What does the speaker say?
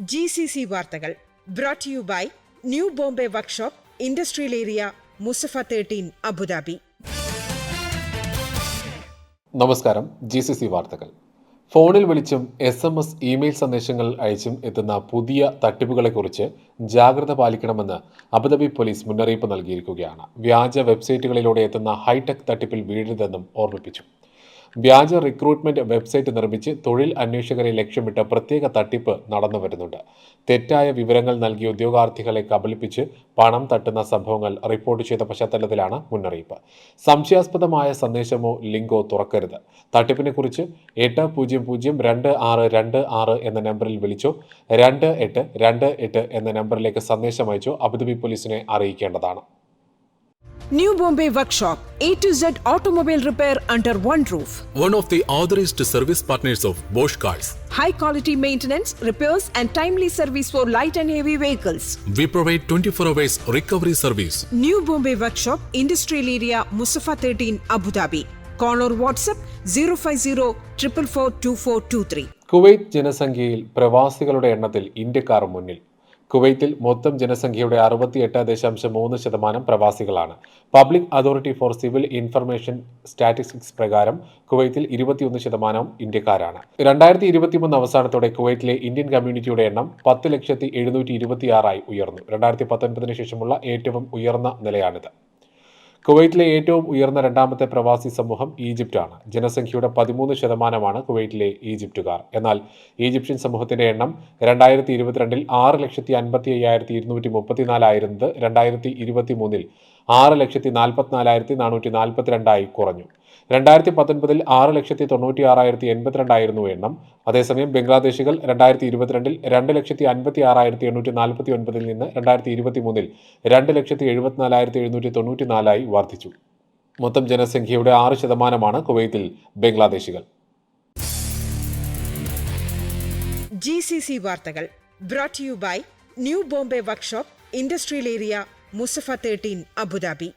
GCC വാർത്തകൾ brought to you by new Bombay workshop industrial area Musaffah 13 Abu Dhabi. നമസ്കാരം. GCC വാർത്തകൾ. ഫോണിൽ വിളിച്ചും SMS ഇമെയിൽ സന്ദേശങ്ങൾ അയച്ചും എത്തുന്ന പുതിയ തട്ടിപ്പുകളെക്കുറിച്ച് ജാഗ്രത പാലിക്കണമെന്ന് അബുദാബി പോലീസ് മുന്നറിയിപ്പ് നൽകിയിരിക്കുകയാണ്. വ്യാജ വെബ്സൈറ്റുകളിലൂടെ എത്തുന്ന ഹൈടെക് തട്ടിപ്പിൽ വീഴരുതെന്നും ഓർമ്മിപ്പിച്ചു. വ്യാജ റിക്രൂട്ട്മെന്റ് വെബ്സൈറ്റ് നിർമ്മിച്ച് തൊഴിൽ അന്വേഷകരെ ലക്ഷ്യമിട്ട് പ്രത്യേക തട്ടിപ്പ് നടന്നു വരുന്നുണ്ട്. തെറ്റായ വിവരങ്ങൾ നൽകിയ ഉദ്യോഗാർത്ഥികളെ കബളിപ്പിച്ച് പണം തട്ടുന്ന സംഭവങ്ങൾ റിപ്പോർട്ട് ചെയ്ത പശ്ചാത്തലത്തിലാണ് മുന്നറിയിപ്പ്. സംശയാസ്പദമായ സന്ദേശമോ ലിങ്കോ തുറക്കരുത്. തട്ടിപ്പിനെക്കുറിച്ച് 80002626 എന്ന നമ്പറിൽ വിളിച്ചോ 2828 എന്ന നമ്പറിലേക്ക് സന്ദേശം അയച്ചോ അബുദാബി പോലീസിനെ അറിയിക്കേണ്ടതാണ്. New Bombay Workshop, A to Z automobile repair under one roof. One of the authorized service partners of Bosch Cars. High quality maintenance, repairs and timely service for light and heavy vehicles. We provide 24 hours recovery service. New Bombay Workshop, Industrial Area, Musafa 13, Abu Dhabi. Call or WhatsApp 050-444-2423. Kuwait ജനസംഖ്യയിൽ പ്രവാസികളുടെ എണ്ണത്തിൽ ഇന്ത്യക്കാർ മുന്നിൽ. കുവൈത്തിൽ മൊത്തം ജനസംഖ്യയുടെ 68.3% പ്രവാസികളാണ്. Public authority for civil information statistics പ്രകാരം കുവൈത്തിൽ 21% ഇന്ത്യക്കാരാണ്. 2023 അവസാനത്തോടെ കുവൈറ്റിലെ ഇന്ത്യൻ കമ്മ്യൂണിറ്റിയുടെ എണ്ണം 10,726,000 ഉയർന്നു. 2019 ശേഷമുള്ള ഏറ്റവും ഉയർന്ന നിലയാണിത്. കുവൈറ്റിലെ ഏറ്റവും ഉയർന്ന രണ്ടാമത്തെ പ്രവാസി സമൂഹം ഈജിപ്റ്റാണ്. ജനസംഖ്യയുടെ 13% കുവൈറ്റിലെ ഈജിപ്തുകാർ. എന്നാൽ ഈജിപ്ഷ്യൻ സമൂഹത്തിന്റെ എണ്ണം 2022 6,55,234 ആയിരുന്നത് 2023 6,44,442 കുറഞ്ഞു. 2019 6,96,082 ആയിരുന്നു എണ്ണം. അതേസമയം ബംഗ്ലാദേശികൾ 2022 2,56,849 നിന്ന് 2023 2,74,794 വർദ്ധിച്ചു. മൊത്തം ജനസംഖ്യയുടെ 6% കുവൈത്തിൽ ബംഗ്ലാദേശികൾ. GCC വാർത്തകൾ brought to you by new Bombay workshop industrial area Musaffah 13 Abu Dhabi.